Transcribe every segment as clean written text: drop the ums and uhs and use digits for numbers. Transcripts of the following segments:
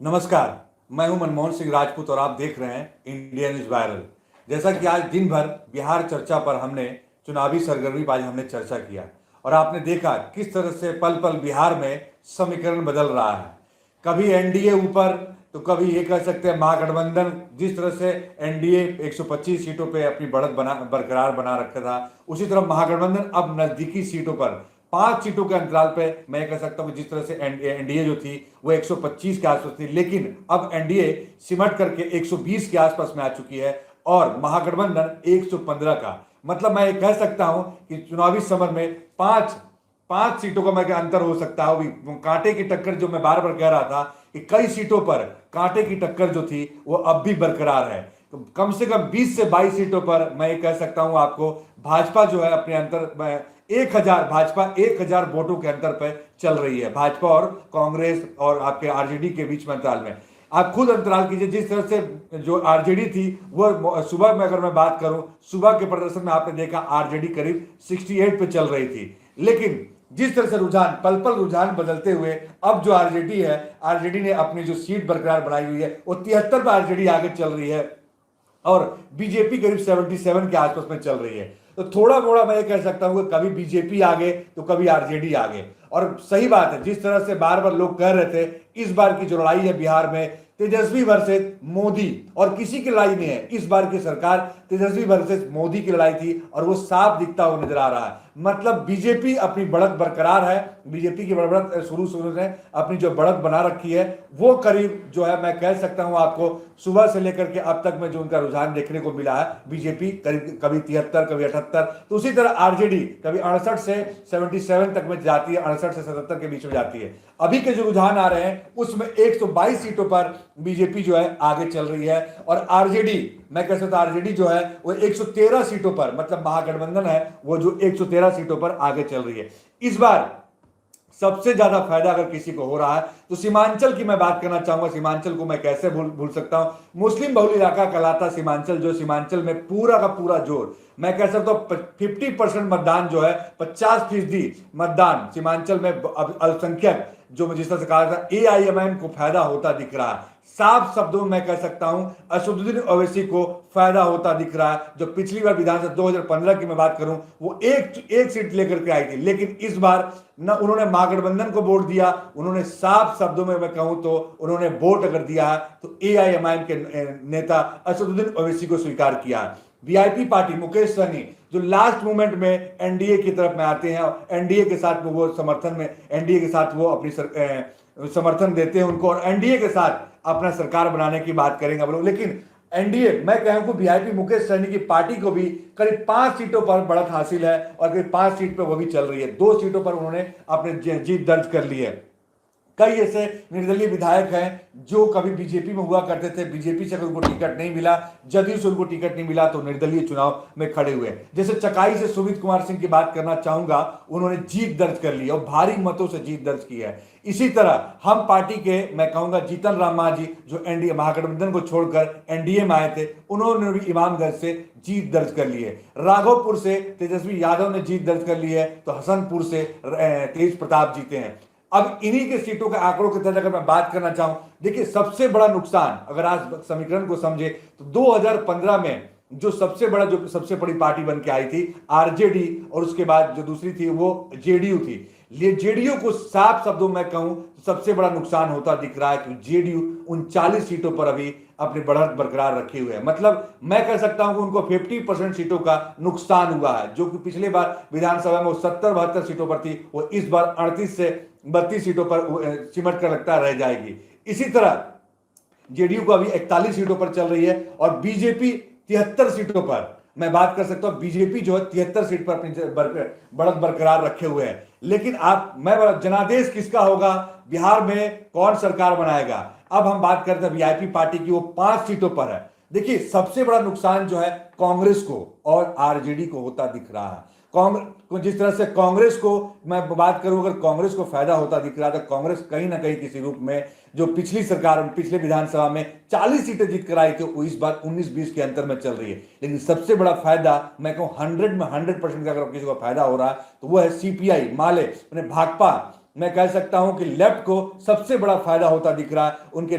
नमस्कार। मैं हूं मनमोहन सिंह राजपूत और आप देख रहे हैं इंडिया न्यूज वायरल। जैसा कि आज दिन भर बिहार चर्चा पर हमने चुनावी सरगर्मी पर आज हमने चर्चा किया और आपने देखा किस तरह से पल पल बिहार में समीकरण बदल रहा है। कभी एनडीए ऊपर तो कभी ये कह सकते हैं महागठबंधन। जिस तरह से एनडीए 125 सीटों पे अपनी बढ़त बरकरार बना रखा था, उसी तरह महागठबंधन अब नजदीकी सीटों पर 5 सीटों के अंतराल पे मैं कह सकता हूं कि जिस तरह से एनडीए जो थी वो 125 के आसपास थी, लेकिन अब एनडीए सिमट करके 120 के आसपास में आ चुकी है और महागठबंधन 115 का। मतलब मैं ये कह सकता हूं कि चुनावी समर में पांच पांच सीटों का मैं अंतर हो सकता है। कांटे की टक्कर जो मैं बार बार कह रहा था कि कई सीटों पर कांटे की टक्कर जो थी वो अब भी बरकरार है। तो कम से कम 20 से 22 सीटों पर मैं ये कह सकता हूं आपको, भाजपा जो है अपने अंतर 1000 वोटों के अंतर पर चल रही है। भाजपा और कांग्रेस और आपके आरजेडी के बीच में अंतराल में आप खुद अंतराल कीजिए। जिस तरह से जो आरजेडी थी वो सुबह में, अगर मैं बात करूं, सुबह के प्रदर्शन में आपने देखा आरजेडी करीब 68 पे चल रही थी, लेकिन जिस तरह से रुझान पल पल रुझान बदलते हुए अब जो आरजेडी है, आरजेडी ने अपनी जो सीट बरकरार बनाई हुई है वो 73 पर आरजेडी आगे चल रही है और बीजेपी करीब 77 के आसपास में चल रही है। तो थोड़ा मोड़ा मैं ये कह सकता हूं कि कभी बीजेपी आगे तो कभी आरजेडी आगे। और सही बात है, जिस तरह से बार बार लोग कह रहे थे इस बार की जो लड़ाई है बिहार में तेजस्वी वर्सेस मोदी, और किसी की लड़ाई नहीं है, इस बार की सरकार तेजस्वी वर्सेस मोदी की लड़ाई थी और वो साफ दिखता हुआ नजर आ रहा है। मतलब बीजेपी अपनी बढ़त बरकरार है। बीजेपी की बढ़त शुरू से अपनी जो बढ़त बना रखी है वो करीब जो है मैं कह सकता हूं आपको, सुबह से लेकर के अब तक में जो उनका रुझान देखने को मिला है, बीजेपी करीब कभी 73 कभी 78, तो उसी तरह आरजेडी कभी 68 से 77 तक में जाती है, 68 से 77 के बीच में जाती है। अभी के जो रुझान आ रहे हैं उसमें 122 सीटों पर बीजेपी जो है आगे चल रही है और आरजेडी, मैं कह सकता हूं आरजेडी जो है वो 113 सीटों पर, मतलब महागठबंधन है वो जो 113 सीटों पर आगे चल रही है। इस बार सबसे ज्यादा फायदा अगर किसी को हो रहा है तो सीमांचल की मैं बात करना चाहूंगा। सीमांचल को मैं कैसे भूल सकता हूं। मुस्लिम बहुल इलाका कहलाता सीमांचल, जो सीमांचल में पूरा का पूरा जोर मैं कह सकता हूं 50% मतदान जो है, 50% मतदान सीमांचल में अल्पसंख्यक जो जिस तरह से कहा था एआईएमआईएम को फायदा होता दिख रहा है। साफ शब्दों में मैं कह सकता हूं असदुद्दीन ओवैसी को फायदा होता दिख रहा है। जो पिछली बार विधानसभा 2015 की मैं बात करूं वो एक सीट लेकर के आई थी, लेकिन इस बार न उन्होंने महागठबंधन को वोट दिया, उन्होंने साफ शब्दों में मैं कहूं तो उन्होंने वोट अगर दिया है तो एआईएमआईएम के नेता असदुद्दीन ओवैसी को स्वीकार किया है। वीआईपी पार्टी मुकेश सहनी जो लास्ट मोमेंट में एनडीए की तरफ में आते हैं और एनडीए के साथ वो समर्थन में, एनडीए के साथ वो अपनी समर्थन देते हैं उनको और एनडीए के साथ अपना सरकार बनाने की बात करेंगे हम लोग। लेकिन एनडीए, मैं कहूं वीआईपी मुकेश सहनी की पार्टी को भी करीब 5 सीटों पर बढ़त हासिल है और करीब 5 सीट पर वो भी चल रही है। 2 सीटों पर उन्होंने अपने जीत दर्ज कर ली है। कई ऐसे निर्दलीय विधायक हैं जो कभी बीजेपी में हुआ करते थे, बीजेपी से उनको टिकट नहीं मिला, जदयू से उनको टिकट नहीं मिला तो निर्दलीय चुनाव में खड़े हुए। जैसे चकाई से सुमित कुमार सिंह की बात करना चाहूंगा, उन्होंने जीत दर्ज कर ली और भारी मतों से जीत दर्ज की है। इसी तरह हम पार्टी के मैं कहूंगा जीतन राम मांझी जो एनडीए महागठबंधन को छोड़कर एनडीए में आए थे, उन्होंने भी इमामगंज से जीत दर्ज कर ली है। राघोपुर से तेजस्वी यादव ने जीत दर्ज कर ली है तो हसनपुर से तेज प्रताप जीते हैं। अब इन्हीं के सीटों के आंकड़ों के तहत अगर मैं बात करना चाहूं, देखिए सबसे बड़ा नुकसान अगर आज समीकरण को समझे तो 2015 में जो सबसे बड़ी पार्टी बन के आई थी आरजेडी और उसके बाद जो दूसरी थी वो जेडीयू थी। जेडीयू को साफ शब्दों में कहूं तो सबसे बड़ा नुकसान होता दिख रहा है कि जेडीयू 39 सीटों पर अभी अपनी बढ़त बरकरार रखे हुए हैं। मतलब मैं कह सकता हूं कि उनको 50% सीटों का नुकसान हुआ है। जो कि पिछले बार विधानसभा में वो 70-72 सीटों पर थी, वो इस बार 38 से 32 सीटों पर सिमट कर लगता रह जाएगी। इसी तरह जेडीयू को अभी 41 सीटों पर चल रही है और बीजेपी 73 सीटों पर मैं बात कर सकता हूं। बीजेपी जो है 73 सीट पर अपनी बढ़त बरकरार रखे हुए हैं। लेकिन जनादेश किसका होगा, बिहार में कौन सरकार बनाएगा? अब हम बात करते हैं वीआईपी पार्टी की, वो 5 सीटों पर है। देखिए सबसे बड़ा नुकसान जो है कांग्रेस को और आरजेडी को होता दिख रहा है। कांग्रेस, जिस तरह से कांग्रेस को मैं बात करूं, अगर कांग्रेस को फायदा होता दिख रहा था, कांग्रेस कहीं ना कहीं किसी रूप में जो पिछली सरकार पिछले विधानसभा में 40 सीटें जीत कर आई थी वो इस बार 19-20 के अंतर में चल रही है। लेकिन सबसे बड़ा फायदा मैं कहूं 100 में 100% का अगर किसी को फायदा हो रहा है तो वो है सीपीआई माले, भाकपा मैं कह सकता हूं कि लेफ्ट को सबसे बड़ा फायदा होता दिख रहा है। उनके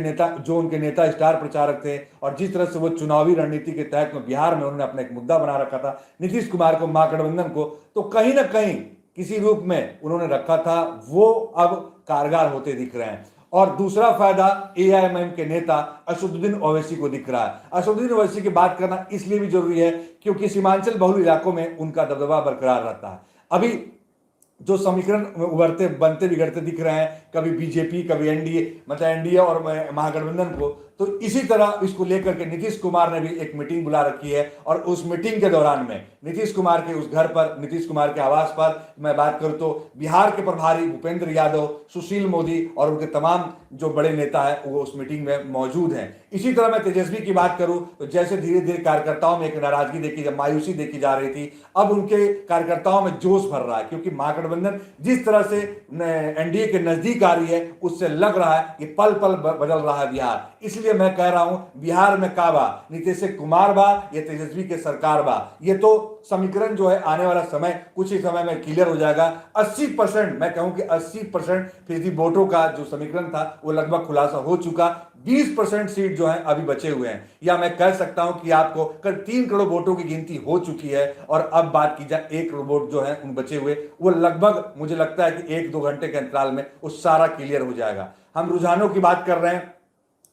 नेता स्टार प्रचारक थे, और जिस तरह से वो चुनावी रणनीति के तहत में बिहार में उन्होंने अपना एक मुद्दा बना रखा था, नीतीश कुमार को, मां गठबंधन को, तो कहीं ना कहीं किसी रूप में उन्होंने रखा था, वो अब कारगर होते दिख रहे हैं। और दूसरा फायदा एआईएमआईएम के नेता असदुद्दीन ओवैसी को दिख रहा है। असदुद्दीन ओवैसी की बात करना इसलिए भी जरूरी है क्योंकि सीमांचल बहुल इलाकों में उनका दबदबा बरकरार रहता है। अभी जो समीकरण उभरते बनते बिगड़ते दिख रहे हैं, कभी बीजेपी, कभी एनडीए, मतलब एनडीए और महागठबंधन को, तो इसी तरह इसको लेकर के नीतीश कुमार ने भी एक मीटिंग बुला रखी है। और उस मीटिंग के दौरान में नीतीश कुमार के उस घर पर, नीतीश कुमार के आवास पर मैं बात करूं तो बिहार के प्रभारी भूपेंद्र यादव, सुशील मोदी और उनके तमाम जो बड़े नेता है वो उस मीटिंग में मौजूद हैं। इसी तरह मैं तेजस्वी की बात करूं तो जैसे धीरे धीरे कार्यकर्ताओं में एक नाराजगी देखी, मायूसी देखी जा रही थी, अब उनके कार्यकर्ताओं में जोश भर रहा है, क्योंकि महागठबंधन जिस तरह से एनडीए के नजदीक आ रही है उससे लग रहा है कि पल पल बदल रहा है बिहार। इसलिए मैं कह रहा हूं बिहार में का बा, नीतीश कुमार बा या तेजस्वी के सरकार बा, ये तो समीकरण जो है आने वाला समय कुछ ही समय में क्लियर हो जाएगा। 80%, मैं कहूं कि 80% फिर वोटों का जो समीकरण था वो लगभग खुलासा हो चुका। 20% सीट जो है अभी बचे हुए हैं, या मैं कह सकता हूं कि आपको करीब 3 करोड़ वोटों की गिनती हो चुकी है। और अब बात की जाए 1 करोड़ वोट जो है उन बचे हुए, वो लगभग मुझे लगता है कि 1-2 घंटे के अंतराल में वो सारा क्लियर हो जाएगा। हम रुझानों की बात कर रहे हैं,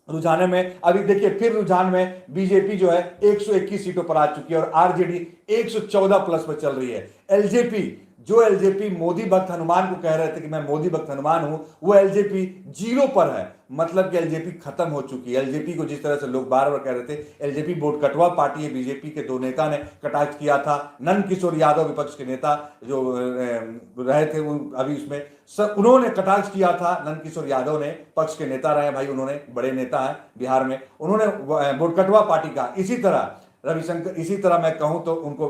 रुझाने में अभी देखिए फिर रुझान में बीजेपी जो है 121 सीटों पर आ चुकी है और आरजेडी 114 प्लस पर चल रही है। एलजेपी मोदी भक्त हनुमान को कह रहे थे कि मैं मोदी भक्त हनुमान हूं, वो एलजेपी 0 पर है, मतलब कि एलजेपी खत्म हो चुकी है। एलजेपी को जिस तरह से लोग बार बार कह रहे थे एलजेपी वोट कटवा पार्टी है, बीजेपी के 2 नेता ने कटाक्ष किया था। नंद किशोर यादव विपक्ष के नेता जो रहे थे वो अभी उसमें उन्होंने कटाक्ष किया था। नंद किशोर यादव ने पक्ष के नेता रहे भाई, उन्होंने बड़े नेता हैं बिहार में, उन्होंने वोट कटवा पार्टी का। इसी तरह रविशंकर, इसी तरह मैं कहूं तो उनको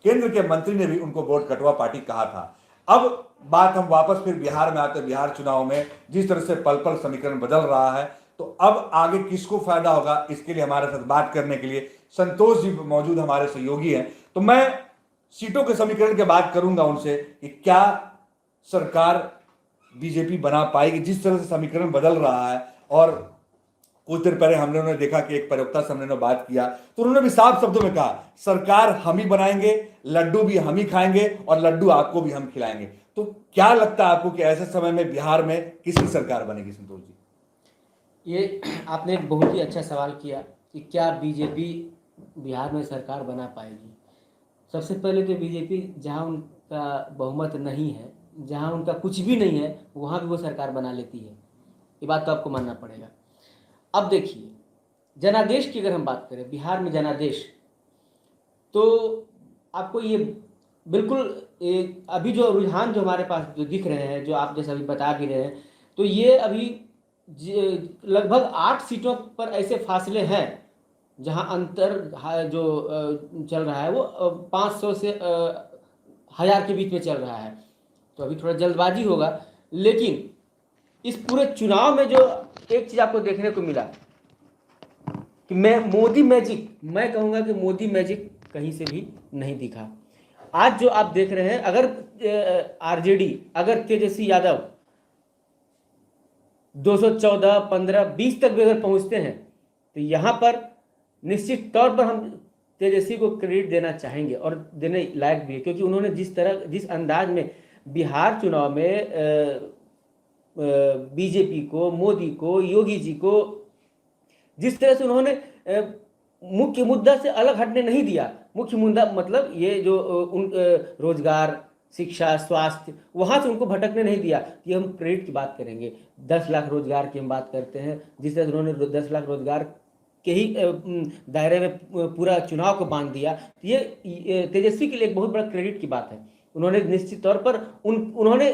केंद्र के मंत्री ने भी उनको वोट कटवा पार्टी कहा था। अब बात हम वापस फिर बिहार में आते हैं। बिहार चुनाव में जिस तरह से पल पल समीकरण बदल रहा है, तो अब आगे किसको फायदा होगा, इसके लिए हमारे साथ बात करने के लिए संतोष जी मौजूद हमारे सहयोगी हैं। तो मैं सीटों के समीकरण की बात करूंगा उनसे कि क्या सरकार बीजेपी बना पाएगी जिस तरह से समीकरण बदल रहा है। और कुछ देर पहले हम लोगों ने देखा कि एक प्रवक्ता से हमने बात किया तो उन्होंने भी साफ शब्दों में कहा सरकार हम ही बनाएंगे, लड्डू भी हम ही खाएंगे और लड्डू आपको भी हम खिलाएंगे। तो क्या लगता है आपको कि ऐसे समय में बिहार में किसकी सरकार बनेगी संतोष जी? ये आपने एक बहुत ही अच्छा सवाल किया कि क्या बीजेपी बिहार में सरकार बना पाएगी। सबसे पहले तो बीजेपी जहां उनका बहुमत नहीं है, जहां उनका कुछ भी नहीं है, वहां भी वो सरकार बना लेती है। ये बात तो आपको मानना पड़ेगा। अब देखिए जनादेश की अगर हम बात करें, बिहार में जनादेश, तो आपको ये बिल्कुल अभी जो रुझान जो हमारे पास जो दिख रहे हैं, जो आप जैसे अभी बता भी रहे हैं, तो ये अभी लगभग 8 सीटों पर ऐसे फासले हैं जहां अंतर जो चल रहा है वो 500 से 1000 के बीच में चल रहा है। तो अभी थोड़ा जल्दबाजी होगा, लेकिन इस पूरे चुनाव में जो एक चीज आपको देखने को मिला कि मोदी मैजिक, मैं कहूंगा कि मोदी मैजिक कहीं से भी नहीं दिखा। आज जो आप देख रहे हैं, अगर आरजेडी, अगर तेजस्वी यादव 214, 15, 20 तक भी अगर पहुंचते हैं तो यहां पर निश्चित तौर पर हम तेजस्वी को क्रेडिट देना चाहेंगे और देने लायक भी है, क्योंकि उन्होंने जिस अंदाज में बिहार चुनाव में बीजेपी को, मोदी को, योगी जी को जिस तरह से उन्होंने मुख्य मुद्दा से अलग हटने नहीं दिया। मुख्य मुद्दा मतलब ये जो रोजगार, शिक्षा, स्वास्थ्य, वहां से उनको भटकने नहीं दिया। ये हम क्रेडिट की बात करेंगे। 10 लाख रोजगार की हम बात करते हैं, जिस तरह से उन्होंने 10 लाख रोजगार के ही दायरे में पूरा चुनाव को बांध दिया, ये तेजस्वी के लिए एक बहुत बड़ा क्रेडिट की बात है। उन्होंने निश्चित तौर पर उन्होंने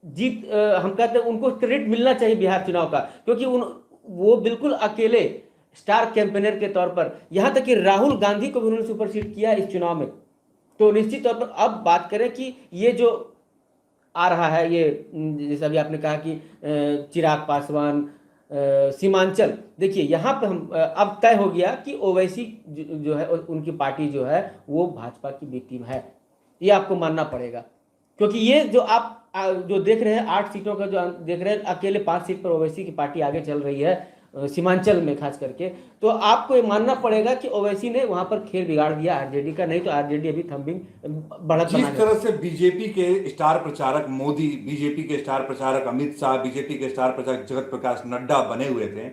हम कहते हैं उनको क्रेडिट मिलना चाहिए बिहार चुनाव का, क्योंकि वो बिल्कुल अकेले स्टार कैंपेनर के तौर पर, यहां तक कि राहुल गांधी को भी उन्होंने सुपरसीड किया इस चुनाव में। तो निश्चित तौर पर अब बात करें कि ये जो आ रहा है, ये जैसे अभी आपने कहा कि चिराग पासवान, सीमांचल, देखिए यहाँ पे हम अब तय हो गया कि ओवैसी जो है उनकी पार्टी जो है वो भाजपा की बी टीम है। ये आपको मानना पड़ेगा, क्योंकि ये जो आप जो देख रहे हैं 8 सीटों का जो देख रहे हैं, अकेले 5 सीट पर ओवैसी की पार्टी आगे चल रही है, सीमांचल में खास करके। तो आपको ये मानना पड़ेगा कि ओवैसी ने वहां पर खेल बिगाड़ दिया आरजेडी का, नहीं तो आरजेडी अभी थम्बिंग बढ़त जिस बनाने तरह से बीजेपी के स्टार प्रचारक मोदी, बीजेपी के स्टार प्रचारक अमित शाह, बीजेपी के स्टार प्रचारक जगत प्रकाश नड्डा बने हुए थे,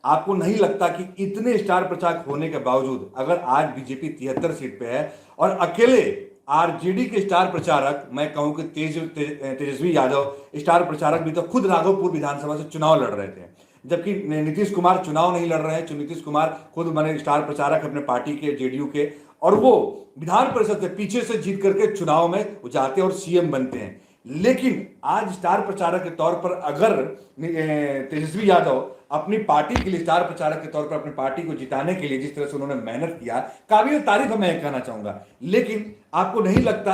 आपको नहीं लगता कि इतने स्टार प्रचारक होने के बावजूद अगर आज बीजेपी 73 सीट पे है और अकेले आरजेडी के स्टार प्रचारक, मैं कहूं कि तेजस्वी यादव स्टार प्रचारक भी तो खुद राघोपुर विधानसभा से चुनाव लड़ रहे थे, जबकि नीतीश कुमार चुनाव नहीं लड़ रहे हैं। नीतीश कुमार खुद बने स्टार प्रचारक अपने पार्टी के, जेडीयू के, और वो विधान परिषद से पीछे से जीत करके चुनाव में जाते हैं और सीएम बनते हैं। लेकिन आज स्टार प्रचारक के तौर पर अगर तेजस्वी यादव अपनी पार्टी के लिए स्टार प्रचारक के तौर पर अपनी पार्टी को जिताने के लिए जिस तरह से उन्होंने मेहनत किया, काबिल तारीफ मैं ये कहना चाहूंगा। लेकिन आपको नहीं लगता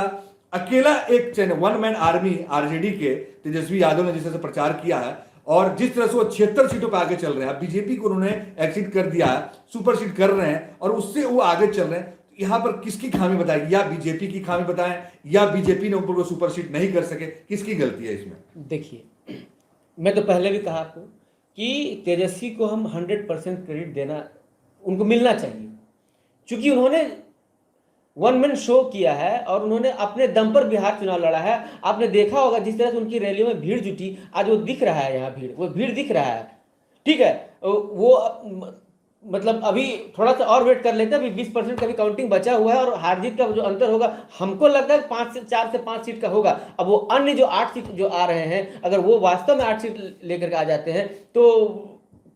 अकेला एक वन मैन आर्मी आरजेडी के तेजस्वी यादव ने जिस तरह से प्रचार किया है और जिस तरह से वो 76 सीटों पर आगे चल रहे हैं, बीजेपी को उन्होंने एक्सिट कर दिया है, सुपर सीट कर रहे हैं और उससे वो आगे चल रहे हैं, यहां पर किसकी खामी बताएगी? या बीजेपी की खामी बताएं, या बीजेपी ने ऊपर को सुपर सीट नहीं कर सके, किसकी गलती है इसमें? देखिए, मैं तो पहले भी कहा आपको कि तेजस्वी को हम 100% क्रेडिट देना उनको मिलना चाहिए, क्योंकि उन्होंने वन मैन शो किया है और उन्होंने अपने दम पर बिहार चुनाव लड़ा है। आपने देखा होगा जिस तरह से उनकी रैलियों में भीड़ जुटी, आज वो दिख रहा है, यहाँ वो भीड़ दिख रहा है। ठीक है, वो मतलब अभी थोड़ा सा और वेट कर लेते हैं, अभी 20% का भी काउंटिंग बचा हुआ है और हार जीत का जो अंतर होगा हमको लगता है 4 से 5 सीट का होगा। अब वो अन्य जो 8 सीट जो आ रहे हैं, अगर वो वास्तव में 8 सीट लेकर के आ जाते हैं तो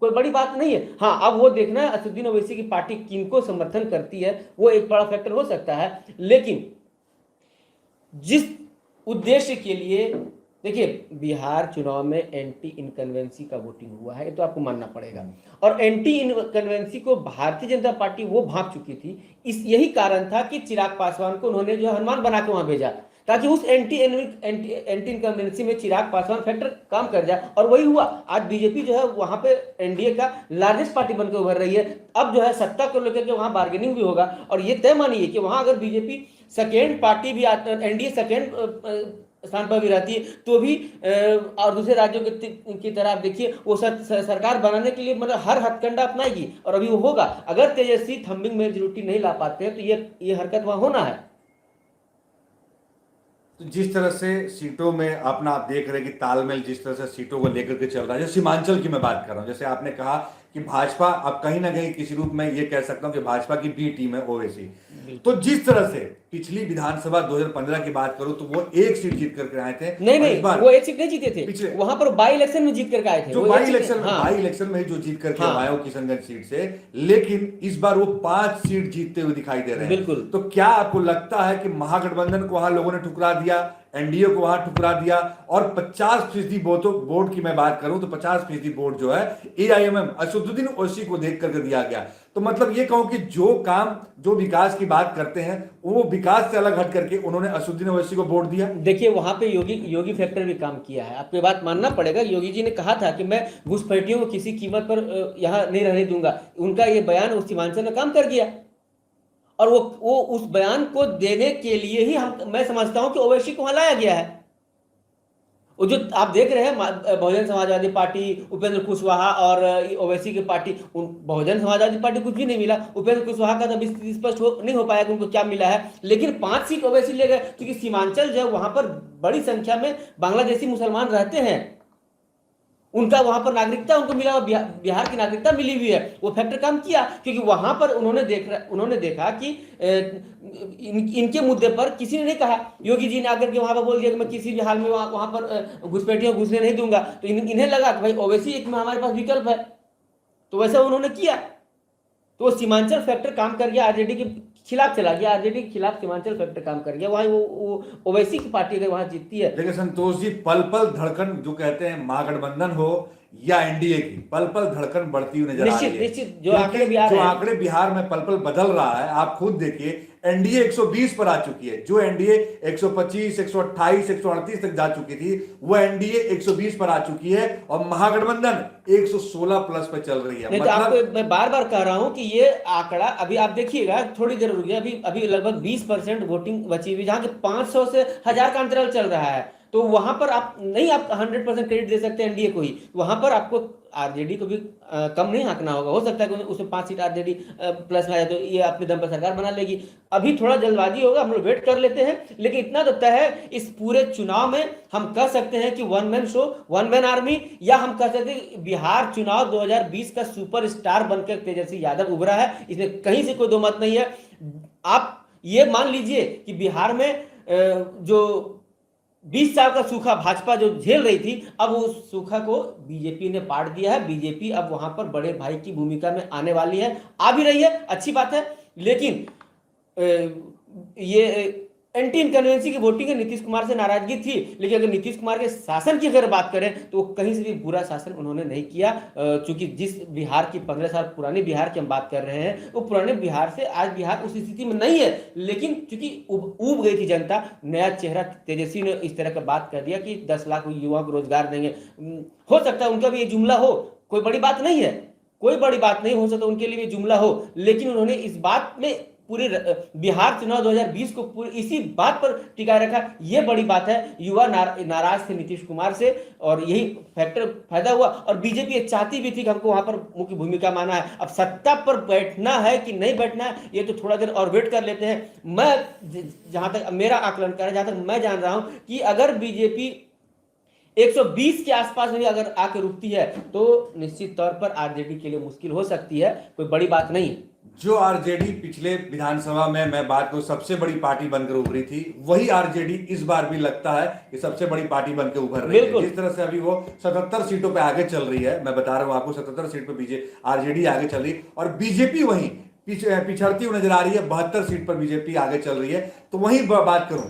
कोई बड़ी बात नहीं है। हाँ, अब वो देखना है असदुद्दीन ओवैसी की पार्टी किनको समर्थन करती है, वो एक बड़ा फैक्टर हो सकता है। लेकिन जिस उद्देश्य के लिए, देखिए, बिहार चुनाव में एंटी इनकन्वेंसी का वोटिंग हुआ है, ये तो आपको मानना पड़ेगा। और एंटी इनकन्वेंसी को भारतीय जनता पार्टी वो भांप चुकी थी। यही कारण था कि चिराग पासवान को उन्होंने जो हनुमान बना के वहां भेजा, ताकि उस एंटी इनकम्बेंसी में चिराग पासवान फैक्टर काम कर जाए, और वही हुआ। आज बीजेपी जो है वहां पे एनडीए का लार्जेस्ट पार्टी बनकर उभर रही है। अब जो है सत्ता को लेकर के वहां बार्गेनिंग भी होगा, और ये तय मानिए कि वहां अगर बीजेपी सेकेंड पार्टी भी, एनडीए सेकेंड स्थान पर भी रहती है तो भी, और दूसरे राज्यों की तरह आप देखिए, वो सरकार बनाने के लिए मतलब हर हथकंडा अपनाएगी, और अभी वो होगा। अगर तेजस्वी थम्बिंग मेजोरिटी नहीं ला पाते हैं तो ये हरकत वहां होना है। तो जिस तरह से सीटों में अपना आप देख रहे हैं कि तालमेल जिस तरह से सीटों को लेकर के चल रहा है, जैसे सीमांचल की मैं बात कर रहा हूं, जैसे आपने कहा कि भाजपा अब कहीं ना कहीं किसी रूप में ये कह सकता हूं कि भाजपा की बी टीम है ओवैसी। तो जिस तरह से पिछली विधानसभा 2015 की बात करूं तो वो एक सीट जीत करके आए थे। नहीं, वो एक सीट नहीं जीते थे, वहां पर बाई इलेक्शन में जीत करके आए थे। जो बाई इलेक्शन में जो जीत करके आए हो किशनगंज सीट से, लेकिन इस बार वो 5 सीट जीतते हुए दिखाई दे रहे हैं। बिल्कुल। तो क्या आपको लगता है कि महागठबंधन को वहां लोगों ने ठुकरा दिया, एनडीए को वहां ठुकरा दिया, और 50% वोट की मैं बात करूं तो 50% वोट जो है एआईएमएम असदुद्दीन ओवैसी को देख करके दिया गया? तो मतलब ये कहूं कि जो काम, जो विकास की बात करते हैं, वो विकास से अलग हट करके उन्होंने असदुद्दीन ओवैसी को वोट दिया। देखिए, वहां पे योगी फैक्टर भी काम किया है, आपकी बात मानना पड़ेगा। योगी जी ने कहा था कि मैं घुसपैठियों को किसी कीमत पर यहां नहीं रहने दूंगा। उनका ये बयान उस सीमांचल में काम कर गया, और वो उस बयान को देने के लिए ही मैं समझता हूं कि ओवैसी को वहां लाया गया है। वो जो आप देख रहे हैं बहुजन समाजवादी पार्टी, उपेंद्र कुशवाहा और ओवैसी की पार्टी, बहुजन समाजवादी पार्टी कुछ भी नहीं मिला। उपेंद्र कुशवाहा का तो स्पष्ट नहीं हो पाया कि उनको क्या मिला है, लेकिन 5 सीट ओवैसी ले गए, क्योंकि सीमांचल जो है वहां पर बड़ी संख्या में बांग्लादेशी मुसलमान रहते हैं। उनका वहां पर नागरिकता उनको मिला, बिहार की नागरिकता मिली हुई है। वो फैक्टर काम किया, क्योंकि वहां पर उन्होंने देखा कि इनके मुद्दे पर किसी ने नहीं कहा। योगी जी ने आकर के वहां पर बोल दिया कि मैं किसी भी हाल में वहां पर घुसपैठियों घुसने नहीं दूंगा। तो इन्हें लगा कि भाई ओवैसी एक में हमारे पास विकल्प है, तो वैसा उन्होंने किया। तो सीमांचल फैक्टर काम कर गया, आरजेडी के खिलाफ चला गया, आरजेडी के खिलाफ सीमांचल फैक्टर काम कर गया। वहां वो ओवैसी की पार्टी अगर वहां जीतती है। देखिए संतोष जी, पल पल धड़कन जो कहते हैं, महागठबंधन हो या एनडीए की, पल पल धड़कन बढ़ती हुई नजर आ रही है। निश्चित जो आंकड़े बिहार में पल पल बदल रहा है, आप खुद देखिए। एनडीए 120 पर आ चुकी है, जो एनडीए 125, 128, 138 तक जा चुकी थी, वो एनडीए 120 पर आ चुकी है, और महागठबंधन 116 प्लस पर चल रही है। नहीं, मतलब तो आपको मैं बार बार कह रहा हूं कि ये आंकड़ा अभी आप देखिएगा, थोड़ी देर रुकिए, अभी लगभग 20% वोटिंग बची हुई, जहां के 500 से 1000 का अंतराल चल रहा है। तो वहां पर आप नहीं, आप 100% क्रेडिट दे सकते हैं एनडीए को ही, वहां पर आपको आरजेडी को भी कम नहीं आंकना होगा। हो सकता है कि उसमें 5 सीट आरजेडी प्लस में आ जाए तो ये अपने दम पर सरकार बना लेगी। अभी थोड़ा जल्दबाजी होगा, हम लोग वेट कर लेते हैं, लेकिन इतना तो तय है इस पूरे चुनाव में हम कह सकते हैं कि one man show, one man army, या हम कह सकते हैं बिहार चुनाव 2020 का सुपर स्टार बनकर तेजस्वी यादव उभरा है, इसमें कहीं से कोई दो मत नहीं है। आप ये मान लीजिए कि बिहार में जो 20 साल का सूखा भाजपा जो झेल रही थी, अब उस सूखा को बीजेपी ने पाट दिया है। बीजेपी अब वहां पर बड़े भाई की भूमिका में आने वाली है, आ भी रही है, अच्छी बात है। लेकिन ये एंटी इनकन्वेंसी की वोटिंग है, नीतीश कुमार से नाराजगी थी, लेकिन अगर नीतीश कुमार के शासन की अगर बात करें तो कहीं से भी बुरा शासन उन्होंने नहीं किया। चूंकि जिस बिहार की 15 साल पुरानी बिहार की हम बात कर रहे हैं, वो पुराने बिहार से आज बिहार उस स्थिति में नहीं है, लेकिन चूंकि उब गई थी जनता, नया चेहरा तेजस्वी ने इस तरह का बात कर दिया कि 10 लाख युवाओं को रोजगार देंगे। हो सकता है उनका भी ये जुमला हो, कोई बड़ी बात नहीं है, कोई बड़ी बात नहीं, हो सकता उनके लिए भी जुमला हो, लेकिन उन्होंने इस बात में पूरे बिहार चुनाव 2020 को पूरे इसी बात पर टिकाए रखा। यह बड़ी बात है। युवा नाराज थे नीतीश कुमार से और यही फैक्टर फायदा हुआ। और बीजेपी चाहती भी थी कि हमको वहां पर मुख्य भूमिका माना है। अब सत्ता पर बैठना है कि नहीं बैठना है, ये तो थोड़ा देर और वेट कर लेते हैं। मैं जहां तक मेरा आकलन कर, जहां तक मैं जान रहा हूं कि अगर बीजेपी 120 के आसपास में अगर आके रुकती है तो निश्चित तौर पर आरजेडी के लिए मुश्किल हो सकती है, कोई बड़ी बात नहीं है। जो आरजेडी पिछले विधानसभा में मैं बात करूं सबसे बड़ी पार्टी बनकर उभरी थी, वही आरजेडी इस बार भी लगता है कि सबसे बड़ी पार्टी बनकर उभर रही है। जिस तरह से अभी वो 77 सीटों पे आगे चल रही है, मैं बता रहा हूं आपको 77 सीट पे आरजेडी आगे चल रही है और बीजेपी वहीं पिछड़ती हुई नजर आ रही है। 72 सीट पर बीजेपी आगे चल रही है। तो वहीं बात करूं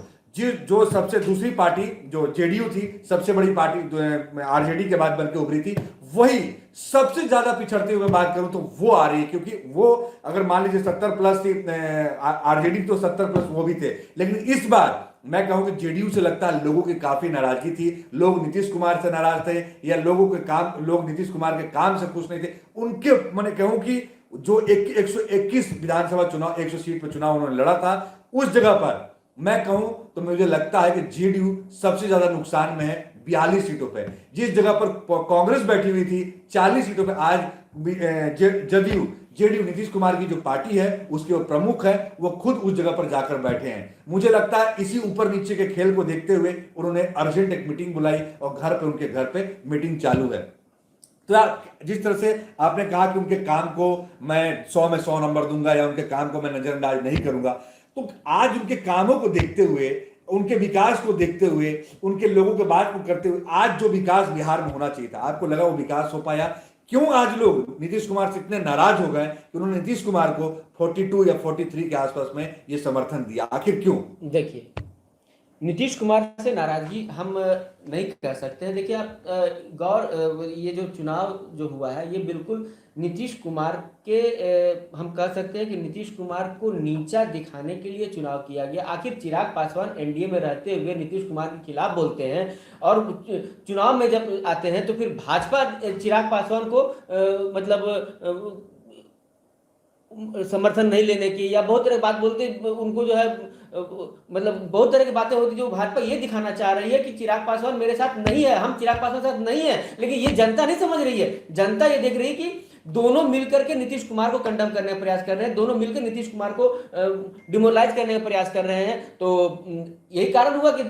जो सबसे दूसरी पार्टी जो जेडीयू थी, सबसे बड़ी पार्टी आरजेडी के बाद बनकर उभरी थी, वही सबसे ज्यादा पिछड़ते हुए बात करूं तो वो आ रही है। क्योंकि वो अगर मान लीजिए 70 प्लस थी आरजेडी, तो 70 प्लस वो भी थे, लेकिन इस बार मैं कहूं कि जेडीयू से लगता है लोगों की काफी नाराजगी थी। लोग नीतीश कुमार से नाराज थे या लोग नीतीश कुमार के काम से खुश नहीं थे। उनके मैंने कहूं कि जो 121 विधानसभा चुनाव 100 सीट पर चुनाव उन्होंने लड़ा था, उस जगह पर मैं कहूं तो मुझे लगता है कि जेडीयू सबसे ज्यादा नुकसान में है 42 सीटों पे। जिस जगह पर कांग्रेस बैठी हुई थी 40 सीटों पे, आज जेडीयू नीतीश कुमार की जो पार्टी है उसके वो प्रमुख है, वो खुद उस जगह पर जाकर बैठे हैं। मुझे लगता है इसी ऊपर नीचे के खेल को देखते हुए उन्होंने अर्जेंट एक मीटिंग बुलाई और उनके घर पे मीटिंग चालू है। तो जिस तरह से आपने कहा कि उनके काम को मैं 100 में 100 नंबर दूंगा या उनके काम को मैं नजरअंदाज नहीं करूंगा, तो आज उनके कामों को देखते हुए, उनके विकास को देखते हुए, उनके लोगों के बात को करते हुए, आज जो विकास बिहार में होना चाहिए था, आपको लगा वो विकास हो पाया? क्यों आज लोग नीतीश कुमार से इतने नाराज हो गए कि उन्होंने नीतीश कुमार को 42 या 43 के आसपास में ये समर्थन दिया? आखिर क्यों? देखिए, नीतीश कुमार से नाराजगी हम नहीं कह सकते हैं। देखिए आप ये जो चुनाव जो हुआ है, ये बिल्कुल नीतीश कुमार के हम कह सकते हैं कि नीतीश कुमार को नीचा दिखाने के लिए चुनाव किया गया। आखिर चिराग पासवान एनडीए में रहते हुए नीतीश कुमार के खिलाफ बोलते हैं और चुनाव में जब आते हैं तो फिर भाजपा चिराग पासवान को समर्थन नहीं लेने की या बहुत तरह की बात बोलते, उनको जो है बहुत तरह की बातें होती जो भाजपा ये दिखाना चाह रही है कि चिराग पासवान मेरे साथ नहीं है, हम चिराग पासवान के साथ नहीं है। लेकिन ये जनता नहीं समझ रही है। जनता ये देख रही है कि दोनों मिलकर के नीतीश कुमार को कंडम करने का प्रयास कर रहे हैं, दोनों मिलकर नीतीश कुमार को डिमोरलाइज करने का प्रयास कर रहे हैं। तो यही कारण हुआ कि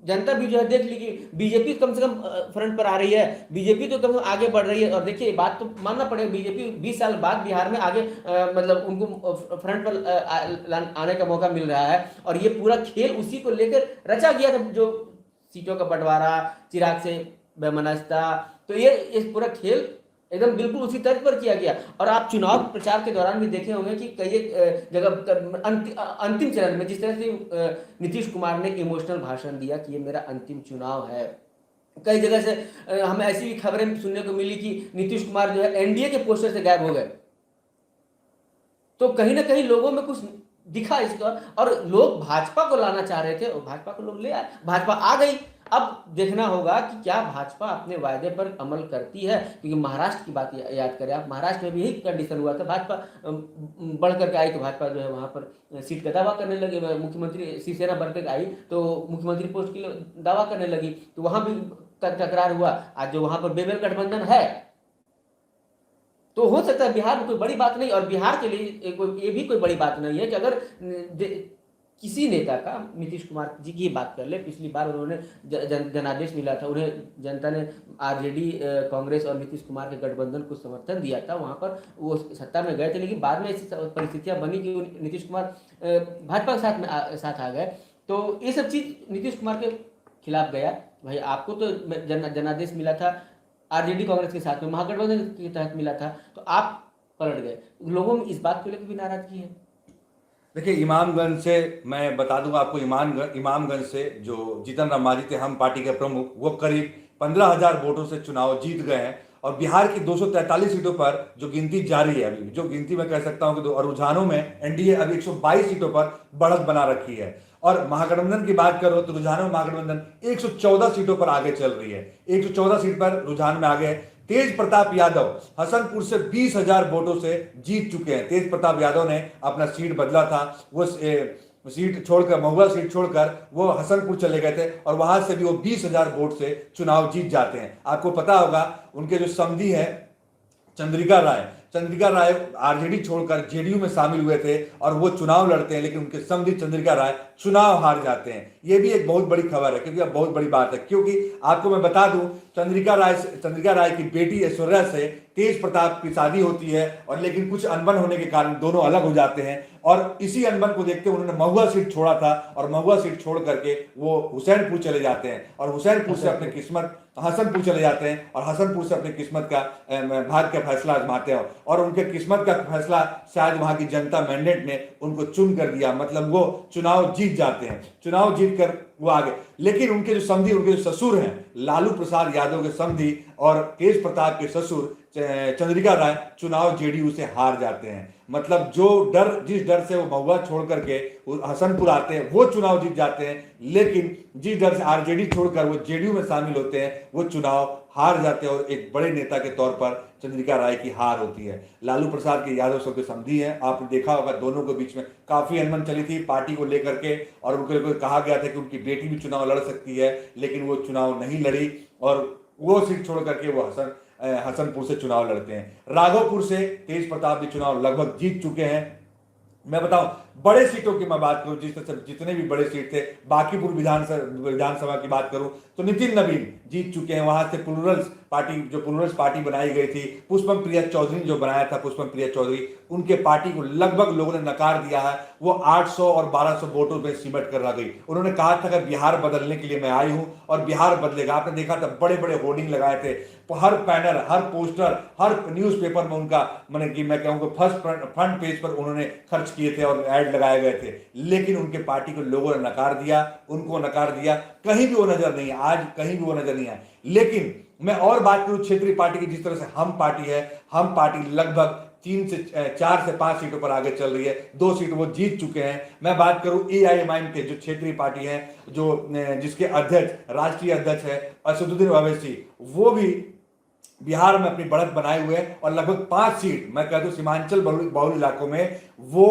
जनता भी जो है देख ली कि बीजेपी कम से कम फ्रंट पर आ रही है, बीजेपी तो कम से कम आगे बढ़ रही है। और देखिए बात तो मानना पड़ेगा, बीजेपी 20 साल बाद बिहार में आगे उनको फ्रंट पर आने का मौका मिल रहा है। और ये पूरा खेल उसी को लेकर रचा गया था, जो सीटों का बंटवारा, चिराग से वैमनस्यता, तो ये इस पूरा खेल एकदम बिल्कुल उसी तर्ज पर किया गया। और आप चुनाव प्रचार के दौरान भी देखे होंगे कि कई जगह अंतिम चरण में जिस तरह से नीतीश कुमार ने इमोशनल भाषण दिया कि ये मेरा अंतिम चुनाव है। कई जगह से हमें ऐसी भी खबरें सुनने को मिली कि नीतीश कुमार जो है एनडीए के पोस्टर से गायब हो गए। तो कहीं ना कहीं लोगों में कुछ दिखा इसका, और लोग भाजपा को लाना चाह रहे थे और भाजपा को लोग ले आए, भाजपा आ गई। अब देखना होगा कि क्या भाजपा अपने वायदे पर अमल करती है, क्योंकि महाराष्ट्र की बात याद करें आप, महाराष्ट्र में भी यही कंडीशन हुआ था, भाजपा बढ़ करके आई तो भाजपा जो है वहाँ पर सीट का दावा करने लगे, मुख्यमंत्री शिवसेना बढ़ करके आई तो मुख्यमंत्री पोस्ट के लिए दावा करने लगी, तो वहाँ भी तकरार हुआ। आज जो वहाँ पर बेमेल गठबंधन है, तो हो सकता है बिहार में कोई बड़ी बात नहीं, और बिहार के लिए ये भी कोई बड़ी बात नहीं है कि अगर किसी नेता का, नीतीश कुमार जी की बात कर ले, पिछली बार उन्होंने जनादेश मिला था, उन्हें जनता ने आरजेडी कांग्रेस और नीतीश कुमार के गठबंधन को समर्थन दिया था, वहां पर वो सत्ता में गए थे, लेकिन बाद में ऐसी परिस्थितियां बनी कि नीतीश कुमार भाजपा के साथ आ गए। तो ये सब चीज नीतीश कुमार के खिलाफ गया। भाई आपको तो जनादेश मिला था आरजेडी कांग्रेस के साथ में, महागठबंधन के तहत मिला था, तो आप पलट गए। लोगों में इस बात को लेकर भी नाराजगी है। देखिए, इमामगंज से मैं बता दूंगा आपको, इमामगंज से जो जीतन राम मांझी थे, हम पार्टी के प्रमुख, वो करीब 15,000 वोटों से चुनाव जीत गए हैं। और बिहार की 243 सीटों पर जो गिनती जारी है, अभी जो गिनती मैं कह सकता हूं कि और रुझानों में एनडीए अभी 122 सीटों पर बढ़त बना रखी है। और महागठबंधन की बात करो तो रुझानों में महागठबंधन 114 सीटों पर आगे चल रही है, 114 सीट पर रुझान में आगे है। तेज प्रताप यादव हसनपुर से 20,000 वोटों से जीत चुके हैं। तेज प्रताप यादव ने अपना सीट बदला था, वो सीट छोड़कर, महुआ सीट छोड़कर वो हसनपुर चले गए थे, और वहां से भी वो 20,000 वोट से चुनाव जीत जाते हैं। आपको पता होगा उनके जो समधी है चंद्रिका राय आरजेडी छोड़कर जेडीयू में शामिल हुए थे और वो चुनाव लड़ते हैं, लेकिन उनके समधी चंद्रिका राय चुनाव हार जाते हैं। ये भी एक बहुत बड़ी खबर है, क्योंकि अब बहुत बड़ी बात है, क्योंकि आपको मैं बता दूं, चंद्रिका राय की बेटी ऐश्वर्या से तेज प्रताप की शादी होती है, और लेकिन कुछ अनबन होने के कारण दोनों अलग हो जाते हैं। और इसी अनबन को देखते हुए उन्होंने महुआ सीट छोड़ा था, और महुआ सीट छोड़ करके वो हुसैनपुर चले जाते हैं, और हुसैनपुर से अपनी किस्मत हसनपुर चले जाते हैं, और हसनपुर से अपनी किस्मत का भाग्य का फैसला आजमाते हैं। और उनके किस्मत का फैसला शायद वहां की जनता मैंडेट ने उनको चुन कर दिया, मतलब वो चुनाव जीत जाते हैं, चुनाव जीत कर वो आगे। लेकिन उनके जो समधी, उनके जो ससुर हैं, लालू प्रसाद यादव के समधी और तेज प्रताप के ससुर चंद्रिका राय, चुनाव जेडीयू से हार जाते हैं। मतलब जिस डर से वो महुआ छोड़ करके हसनपुर आते हैं, वो चुनाव जीत जाते हैं, लेकिन जिस डर से आरजेडी छोड़कर वो जेडीयू में शामिल होते हैं, वो चुनाव हार जाते हैं, और एक बड़े नेता के तौर पर चंद्रिका राय की हार होती है। लालू प्रसाद के यादव सब के समधी हैं, आपने देखा होगा दोनों के बीच में काफी अनबन चली थी पार्टी को लेकर के, और उनको कहा गया था कि उनकी बेटी भी चुनाव लड़ सकती है, लेकिन वो चुनाव नहीं लड़ी, और वो सीट छोड़ करके वो हसनपुर से चुनाव लड़ते हैं। राघोपुर से तेज प्रताप भी चुनाव लगभग जीत चुके हैं। मैं बताऊं, बड़े सीटों की मैं बात करूं, जितने भी बड़े सीट थे, बांकीपुर विधानसभा की बात करूं तो नितिन नवीन जीत चुके हैं। वहां से प्लूरल्स पार्टी बनाई गई थी, पुष्पम प्रिया चौधरी जो बनाया था, पुष्पम प्रिया चौधरी, उनके पार्टी को लगभग लोगों ने नकार दिया है। वो 800 और 1200 वोटों पे सिमट कर रह गई। उन्होंने कहा था कि बिहार बदलने के लिए मैं आई हूं, और बिहार बदलेगा। आपने देखा था बड़े बड़े होर्डिंग लगाए थे, हर बैनर, हर पोस्टर, हर न्यूज़पेपर में उनका, मैं कहूंगा फर्स्ट फ्रंट पेज पर उन्होंने खर्च किए थे और ऐड लगाए गए थे, लेकिन उनके पार्टी को लोगों ने नकार दिया, उनको नकार दिया। कहीं भी वो नजर नहीं है, आज कहीं भी वो नजर नहीं है। लेकिन मैं और बात करूं क्षेत्रीय पार्टी की, जिस तरह से हम पार्टी है, हम पार्टी लगभग 4 से 5 सीटों पर आगे चल रही है, 2 सीट वो जीत चुके हैं। मैं बात करूं AIMIM के जो क्षेत्रीय पार्टी है, जिसके अध्यक्ष, राष्ट्रीय अध्यक्ष है असदुद्दीन ओवैसी, वो भी बिहार में अपनी बढ़त बनाए हुए हैं, और लगभग 5 सीट, मैं कह दूं सीमांचल बहुल इलाकों में वो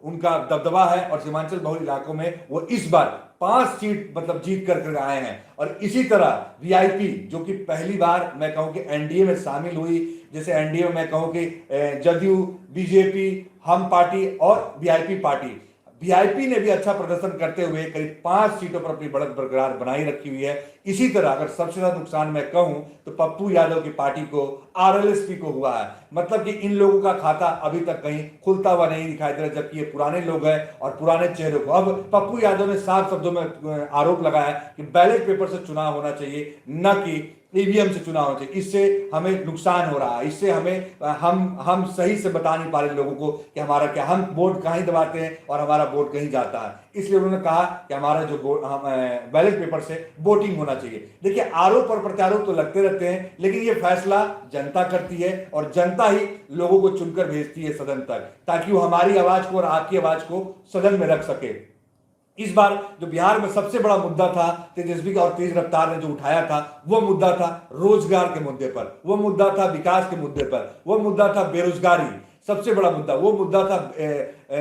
उनका दबदबा है, और सीमांचल बहुल इलाकों में वो इस बार 5 सीट मतलब जीत कर आए हैं। और इसी तरह वीआईपी, जो कि पहली बार मैं कहूं कि एनडीए में शामिल हुई, जैसे एनडीए में मैं कहूं कि जदयू, बीजेपी, हम पार्टी और वीआईपी ने भी अच्छा प्रदर्शन करते हुए करीब 5 सीटों पर अपनी बढ़त बरकरार बनाई रखी हुई है। इसी तरह अगर सबसे ज्यादा नुकसान मैं कहूं तो पप्पू यादव की पार्टी को, आरएलएसपी को हुआ है। मतलब कि इन लोगों का खाता अभी तक कहीं खुलता हुआ नहीं दिखाई दे रहा, जबकि ये पुराने लोग हैं और पुराने चेहरों को। अब पप्पू यादव ने साफ शब्दों में आरोप लगाया कि बैलेट पेपर से चुनाव होना चाहिए, न कि ईवीएम से चुनाव होना चाहिए। इससे हमें नुकसान हो रहा है, इससे हम सही से बता नहीं पा रहे लोगों को कि हमारा क्या, हम वोट कहीं दबाते हैं और हमारा वोट कहीं जाता है। इसलिए उन्होंने कहा कि हमारा जो बैलेट पेपर से वोटिंग होना चाहिए। देखिए, आरोप और प्रत्यारोप तो लगते रहते हैं, लेकिन ये फैसला जनता करती है, और जनता ही लोगों को चुनकर भेजती है सदन तक, ताकि वो हमारी आवाज को और आपकी आवाज को सदन में रख सके। इस बार जो बिहार में सबसे बड़ा मुद्दा था तेजस्वी का और तेज रफ्तार ने जो उठाया था, वो मुद्दा था रोजगार के मुद्दे पर, वो मुद्दा था विकास के मुद्दे पर, वो मुद्दा था बेरोजगारी, सबसे बड़ा मुद्दा वो मुद्दा था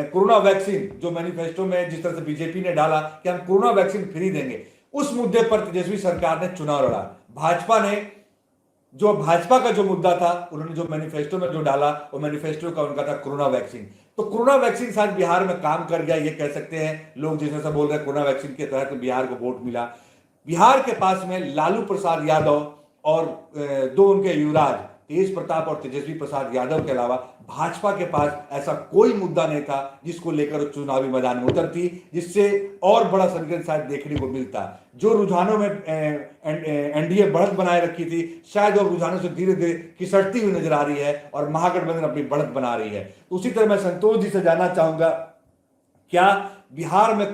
कोरोना वैक्सीन, जो मैनिफेस्टो में जिस तरह से बीजेपी ने डाला कि हम कोरोना वैक्सीन फ्री देंगे, उस मुद्दे पर तेजस्वी सरकार ने चुनाव लड़ा। भाजपा का जो मुद्दा था, उन्होंने जो मैनिफेस्टो में जो डाला, वो मैनिफेस्टो का उनका था कोरोना वैक्सीन। तो कोरोना वैक्सीन शायद बिहार में काम कर गया, ये कह सकते हैं लोग, जैसे सब बोल रहे हैं कोरोना वैक्सीन के तहत बिहार को वोट मिला। बिहार के पास में लालू प्रसाद यादव और दो उनके युवराज तेज प्रताप और तेजस्वी प्रसाद यादव के अलावा भाजपा के पास ऐसा कोई मुद्दा नहीं था जिसको लेकर वो चुनावी मैदान में उतरती, जिससे और बड़ा संघर्ष शायद देखने को मिलता। जो रुझानों में एनडीए बढ़त बनाए रखी थी, शायद और रुझानों से धीरे धीरे खिसकती हुई नजर आ रही है और महागठबंधन अपनी बढ़त बना रही है। तो उसी तरह मैं संतोष जी से जानना चाहूंगा, क्या बिहार में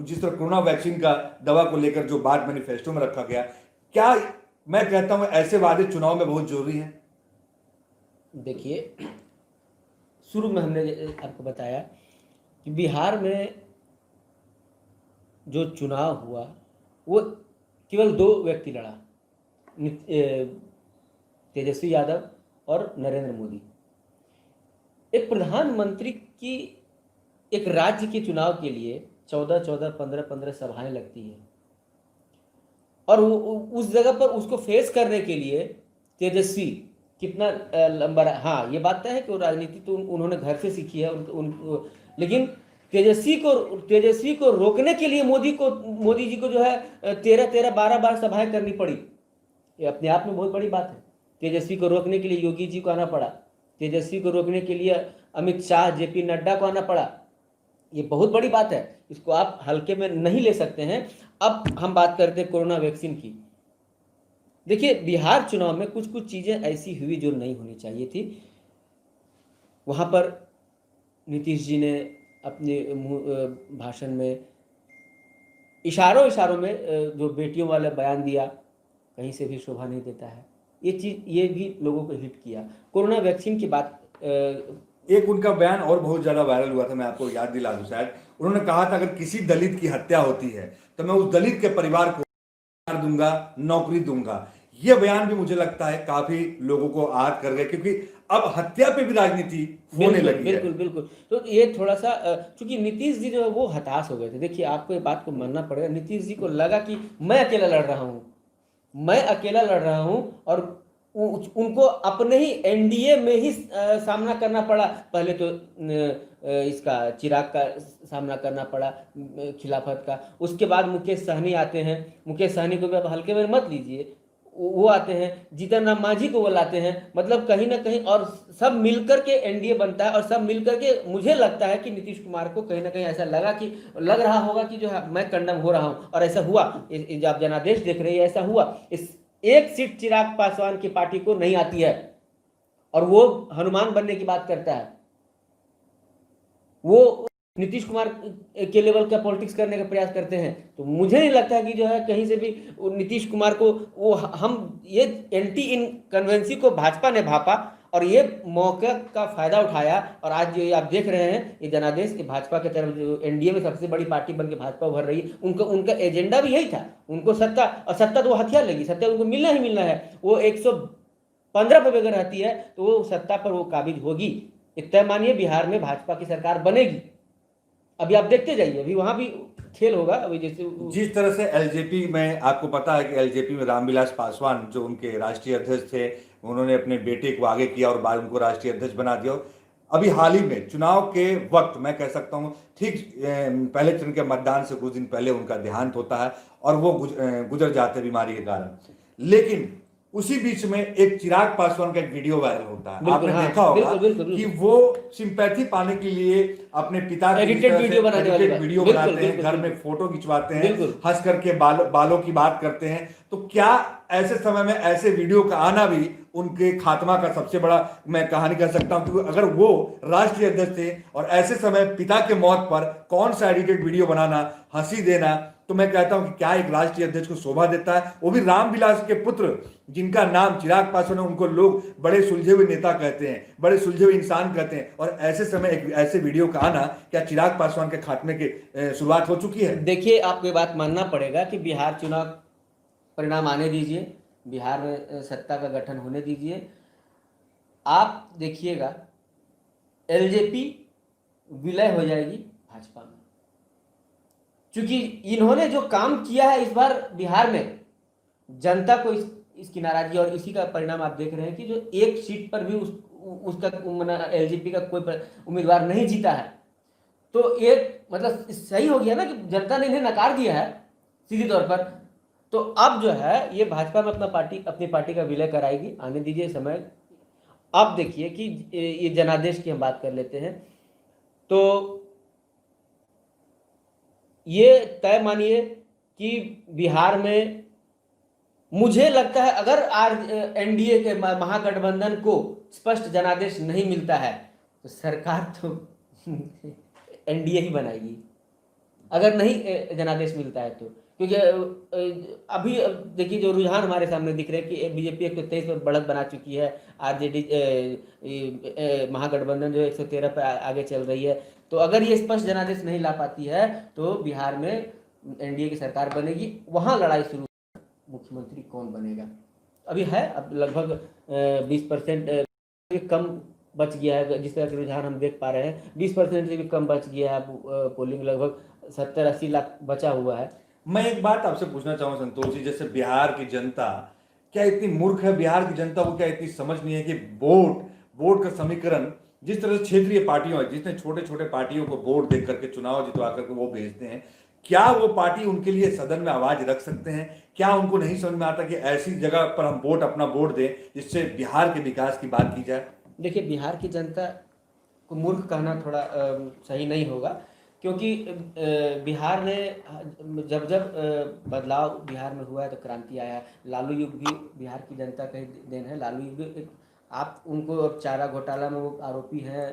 जिस तरह कोरोना वैक्सीन का दवा को लेकर जो बात मैनिफेस्टो में रखा गया, क्या मैं कहता हूं ऐसे वादे चुनाव में बहुत जरूरी है? देखिए, शुरू में हमने आपको बताया कि बिहार में जो चुनाव हुआ वो केवल 2 व्यक्ति लड़ा, तेजस्वी यादव और नरेंद्र मोदी। एक प्रधानमंत्री की एक राज्य के चुनाव के लिए 14-14, 15-15 सभाएं लगती है, और उस जगह पर उसको फेस करने के लिए तेजस्वी कितना लंबा रहा। हाँ, ये बात है कि वो राजनीति तो उन्होंने घर से सीखी है, लेकिन तेजस्वी को रोकने के लिए मोदी जी को जो है 13-13, 12 सभाएं करनी पड़ी। ये अपने आप में बहुत बड़ी बात है। तेजस्वी को रोकने के लिए योगी जी को आना पड़ा, तेजस्वी को रोकने के लिए अमित शाह, जेपी नड्डा को आना पड़ा। ये बहुत बड़ी बात है, इसको आप हल्के में नहीं ले सकते हैं। अब हम बात करते हैं कोरोना वैक्सीन की। देखिए, बिहार चुनाव में कुछ कुछ चीजें ऐसी हुई जो नहीं होनी चाहिए थी। वहां पर नीतीश जी ने अपने भाषण में इशारों में जो बेटियों वाला बयान दिया, कहीं से भी शोभा नहीं देता है। ये भी लोगों को हिट किया। कोरोना वैक्सीन की बात, एक उनका बयान और बहुत ज्यादा वायरल हुआ था, मैं आपको याद दिला दूं शायद। उन्होंने कहा था अगर किसी दलित की हत्या होती है तो मैं उस दलित के परिवार को दूंगा, नौकरी दूंगा। यह बयान भी मुझे लगता है काफी लोगों को आहत कर गए, क्योंकि अब हत्या पे भी राजनीति होने लगी है। बिल्कुल। तो ये थोड़ा सा, चूंकि नीतीश जी जो है वो हताश हो गए थे। देखिए, आपको ये बात को मानना पड़ेगा, नीतीश जी को लगा कि मैं अकेला लड़ रहा हूं, और उनको अपने ही एनडीए में ही सामना करना पड़ा। पहले तो इसका चिराग का सामना करना पड़ा, खिलाफत का। उसके बाद मुकेश सहनी आते हैं। मुकेश सहनी को भी आप हल्के में मत लीजिए, वो आते हैं। जीतन राम मांझी को वो लाते हैं। मतलब कहीं ना कहीं, और सब मिलकर के एनडीए बनता है, और सब मिलकर के मुझे लगता है कि नीतीश कुमार को कहीं ना कहीं ऐसा लग रहा होगा कि जो है मैं कंडम हो रहा हूं, और ऐसा हुआ। आप जनादेश देख रहे हैं, ऐसा हुआ। इस एक सीट चिराग पासवान की पार्टी को नहीं आती है, और वो हनुमान बनने की बात करता है। वो नीतीश कुमार के लेवल का पॉलिटिक्स करने का प्रयास करते हैं। तो मुझे नहीं लगता कि जो है कहीं से भी नीतीश कुमार को वो ये एंटी इनकन्वेंसी को भाजपा ने भापा, और ये मौके का फायदा उठाया। और आज जो आप देख रहे हैं, ये जनादेश की भाजपा की तरफ, जो एनडीए में सबसे बड़ी पार्टी बन के भाजपा उभर रही है, उनका एजेंडा भी यही था। उनको सत्ता, और सत्ता तो वो हथियार लगी, सत्ता उनको मिलना ही मिलना है। वो 115 पे अगर रहती है तो वो सत्ता पर वो काबिज होगी। इतना मानिए, बिहार में भाजपा की सरकार बनेगी। अभी आप देखते जाइए, अभी वहां भी खेल होगा। अभी जैसे जिस तरह से एलजेपी में, आपको पता है कि एलजेपी में रामविलास पासवान जो उनके राष्ट्रीय अध्यक्ष थे, उन्होंने अपने बेटे को आगे किया और बाद उनको राष्ट्रीय अध्यक्ष बना दिया। अभी हाल ही में चुनाव के वक्त, मैं कह सकता हूं ठीक पहले चरण के मतदान से कुछ दिन पहले उनका देहांत होता है और वो गुजर जाते बीमारी के कारण। लेकिन उसी बीच में एक चिराग पासवान का एक वीडियो वायरल होता है, आपने देखा होगा कि वो सिंपैथी पाने के लिए अपने पिता एडिटेड वीडियो बनाते हैं, घर में फोटो खिंचवाते हैं, हंस करके बालों की बात करते हैं। तो क्या ऐसे समय में ऐसे वीडियो का आना भी उनके खात्मा का सबसे बड़ा मैं कहानी कह सकता हूं, क्योंकि अगर वो राष्ट्रीय अध्यक्ष थे और ऐसे समय पिता के मौत पर कौन सा एडिटेड वीडियो बनाना, हंसी देना, तो मैं कहता हूं कि क्या एक राष्ट्रीय अध्यक्ष को शोभा देता है, वो भी रामविलास के पुत्र जिनका नाम चिराग पासवान है। उनको लोग बड़े सुलझे हुए नेता कहते हैं, बड़े सुलझे हुए इंसान कहते हैं, और ऐसे समय एक ऐसे वीडियो का आना, क्या चिराग पासवान के खात्मे की शुरुआत हो चुकी है? देखिए, आपको ये बात मानना पड़ेगा कि बिहार चुनाव परिणाम आने दीजिए, बिहार में सत्ता का गठन होने दीजिए, आप देखिएगा एलजेपी विलय हो जाएगी भाजपा में। क्योंकि इन्होंने जो काम किया है इस बार बिहार में, जनता को इसकी नाराजगी, और इसी का परिणाम आप देख रहे हैं कि जो एक सीट पर भी उसका एलजेपी का कोई उम्मीदवार नहीं जीता है। तो एक मतलब सही हो गया ना कि जनता ने इन्हें नकार दिया है सीधी तौर पर। तो अब जो है ये भाजपा में अपनी पार्टी का विलय कराएगी, आने दीजिए समय। अब देखिए कि ये जनादेश की हम बात कर लेते हैं, तो ये तय मानिए कि बिहार में मुझे लगता है अगर एनडीए के महागठबंधन को स्पष्ट जनादेश नहीं मिलता है तो सरकार तो एनडीए ही बनाएगी, अगर नहीं जनादेश मिलता है तो। क्योंकि अभी देखिए जो रुझान हमारे सामने दिख रहे हैं कि बीजेपी 123 पर बढ़त बना चुकी है, आरजेडी महागठबंधन जो 113 पर आगे चल रही है। तो अगर ये स्पष्ट जनादेश नहीं ला पाती है तो बिहार में एनडीए की सरकार बनेगी, वहां लड़ाई शुरू, मुख्यमंत्री कौन बनेगा। अभी है, अब लगभग 20% कम बच गया है, जिस तरह के रुझान हम देख पा रहे हैं 20% से भी कम बच गया है पोलिंग, लगभग 70-80 लाख बचा हुआ है। मैं एक बात आपसे पूछना चाहूँ संतोष जी, जैसे बिहार की जनता क्या इतनी मूर्ख है, बिहार की जनता को क्या इतनी समझ नहीं है कि वोट का समीकरण जिस तरह से क्षेत्रीय पार्टियों, जितने छोटे छोटे पार्टियों को वोट दे करके चुनाव जितवा करके वो भेजते हैं, क्या वो पार्टी उनके लिए सदन में आवाज रख सकते हैं? क्या उनको नहीं समझ में आता कि ऐसी जगह पर हम अपना वोट दें जिससे बिहार के विकास की बात की जाए? देखिए, बिहार की जनता को मूर्ख कहना थोड़ा सही नहीं होगा, क्योंकि बिहार ने जब बदलाव बिहार में हुआ है तो क्रांति आया है। लालू युग भी बिहार की जनता का ही देन है। लालू युग आप उनको अब चारा घोटाला में वो आरोपी हैं,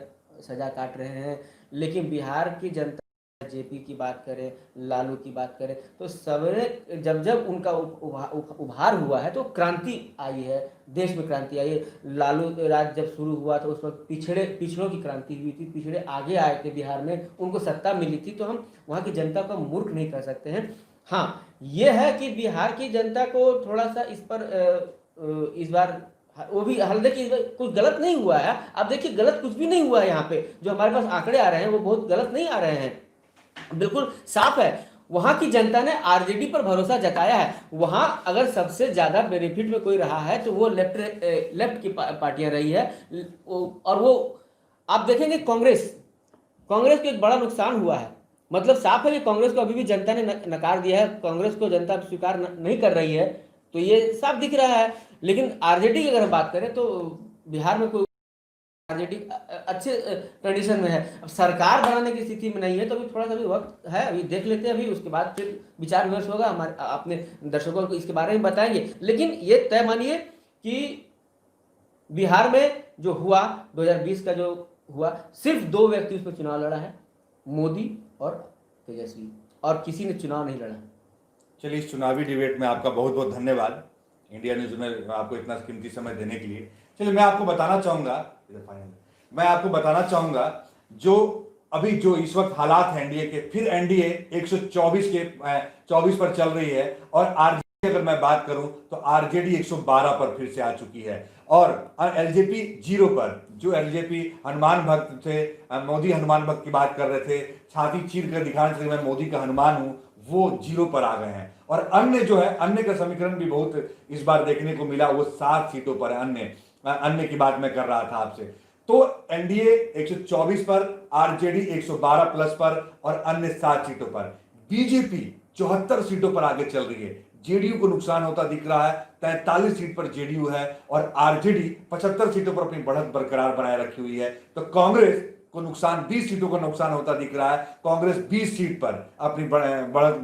सजा काट रहे हैं, लेकिन बिहार की जनता, जेपी की बात करें, लालू की बात करें, तो सबने जब उनका उभार हुआ है तो क्रांति आई है, देश में क्रांति आई है। लालू राज जब शुरू हुआ तो उस वक्त पिछड़ों की क्रांति हुई थी, पिछड़े आगे आए थे बिहार में, उनको सत्ता मिली थी। तो हम वहाँ की जनता को मूर्ख नहीं कर सकते हैं। हाँ, ये है कि बिहार की जनता को थोड़ा सा इस पर इस बार वो भी हालांकि कुछ गलत नहीं हुआ है। अब देखिए, गलत कुछ भी नहीं हुआ है। यहाँ पे जो हमारे पास आंकड़े आ रहे हैं वो बहुत गलत नहीं आ रहे हैं, बिल्कुल साफ है। वहां की जनता ने आरजेडी पर भरोसा जताया है। वहां अगर सबसे ज्यादा बेनिफिट में कोई रहा है तो वो लेफ्ट की पार्टियां रही है। और वो आप देखेंगे कांग्रेस को एक बड़ा नुकसान हुआ है। मतलब साफ है कि कांग्रेस को अभी भी जनता ने नकार दिया है, कांग्रेस को जनता स्वीकार नहीं कर रही है, तो ये साफ दिख रहा है। लेकिन आरजेडी की अगर हम बात करें तो बिहार में कोई आरजेडी अच्छे कंडीशन में है। अब सरकार बनाने की स्थिति में नहीं है, तो अभी थोड़ा सा भी वक्त है, अभी देख लेते हैं, अभी उसके बाद फिर विचार विमर्श होगा। हमारे अपने दर्शकों को इसके बारे में बताएंगे। लेकिन ये तय मानिए कि बिहार में जो हुआ 2020 का जो हुआ, सिर्फ 2 व्यक्ति उस पर चुनाव लड़ा है, मोदी और तेजस्वी, और किसी ने चुनाव नहीं लड़ा। चलिए, इस चुनावी डिबेट में आपका बहुत बहुत धन्यवाद, इंडिया न्यूज में आपको इतना कीमती समय देने के लिए। चलिए, मैं आपको बताना चाहूंगा जो इस वक्त हालात हैं एनडीए के, फिर एनडीए 124 पर चल रही है, और आरजेडी अगर मैं बात करूं तो आरजेडी 112 पर फिर से आ चुकी है, और एलजेपी 0 पर। जो एलजेपी हनुमान भक्त थे, मोदी हनुमान भक्त की बात कर रहे थे, छाती चीर कर दिखाने से मैं मोदी का हनुमान हूं, वो 0 पर आ गए हैं। और अन्य का समीकरण भी बहुत इस बार देखने को मिला, वो 7 सीटों पर है। अन्य की बात मैं कर रहा था आपसे। तो एनडीए 124 पर, आरजेडी 112 प्लस पर, और अन्य 7 सीटों पर। बीजेपी 74 सीटों पर आगे चल रही है। जेडीयू को नुकसान होता दिख रहा है, 43 सीट पर जेडीयू है, और आरजेडी 75 सीटों पर अपनी बढ़त बरकरार बनाए रखी हुई है। तो कांग्रेस को नुकसान, 20 सीटों का नुकसान होता दिख रहा है। कांग्रेस 20 सीट पर अपनी बढ़त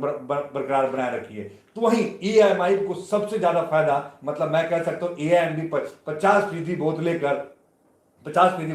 बरकरार बनाए रखी है। तो वहीं एआईएमआई को सबसे ज्यादा फायदा, मतलब मैं कह सकता हूं एआईएमडी 50%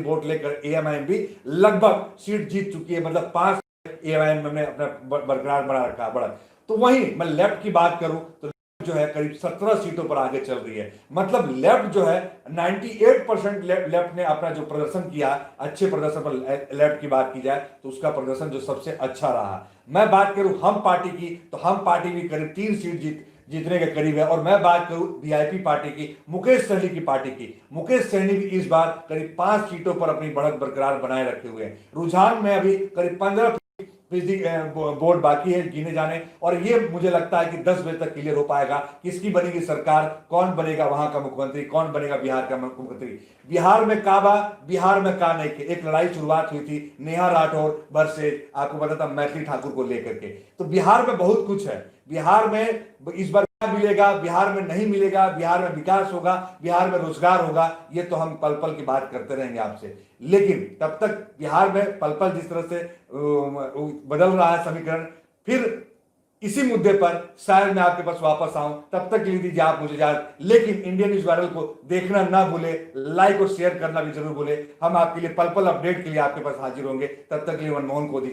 वोट लेकर एआईएमआई लगभग सीट जीत चुकी है, मतलब 5 एआईएमआई ने अपना बरकरार बना रखा है बढ़त। तो वहीं मैं लेफ्ट की बात करूं तो जो है करीब 17 सीटों पर आगे चल रही है। मतलब लेफ्ट जो है 98% लेफ्ट ने अपना जो प्रदर्शन किया, अच्छे प्रदर्शन पर लेफ्ट की बात की जाए तो उसका प्रदर्शन जो सबसे अच्छा रहा। मैं बात करूं हम पार्टी की तो हम पार्टी भी करीब 3 सीट जीतने के करीब है। और मैं बात करूं वीआईपी पार्टी की, मुकेश सहनी की पार्टी की, मुकेश सहनी भी इस बार करीब 5 सीटों पर अपनी बढ़त बरकरार बनाए रखे हुए हैं। रुझान में अभी करीब 15 वोट बाकी है गिने जाने, और ये मुझे लगता है कि 10 बजे तक क्लियर हो पाएगा किसकी बनेगी सरकार, कौन बनेगा वहां का मुख्यमंत्री, कौन बनेगा बिहार का मुख्यमंत्री। बिहार में काबा, बिहार में का नहीं के एक लड़ाई शुरुआत हुई थी नेहा राठौर वर्सेज, आपको पता था मैथिली ठाकुर को लेकर के। तो बिहार में बहुत कुछ है, बिहार में इस बार क्या मिलेगा, बिहार में नहीं मिलेगा, बिहार में विकास होगा, बिहार में रोजगार होगा, ये तो हम पल पल की बात करते रहेंगे आपसे। लेकिन तब तक बिहार में पल पल जिस तरह से बदल रहा है समीकरण, फिर इसी मुद्दे पर शायद मैं आपके पास वापस आऊं। तब तक के लिए दीजिए आप मुझे इजाजत। लेकिन इंडियन न्यूज वायरल को देखना ना भूले, लाइक और शेयर करना भी जरूर भूले। हम आपके लिए पल पल अपडेट के लिए आपके पास हाजिर होंगे। तब तक के लिए मनमोहन को दीजिए।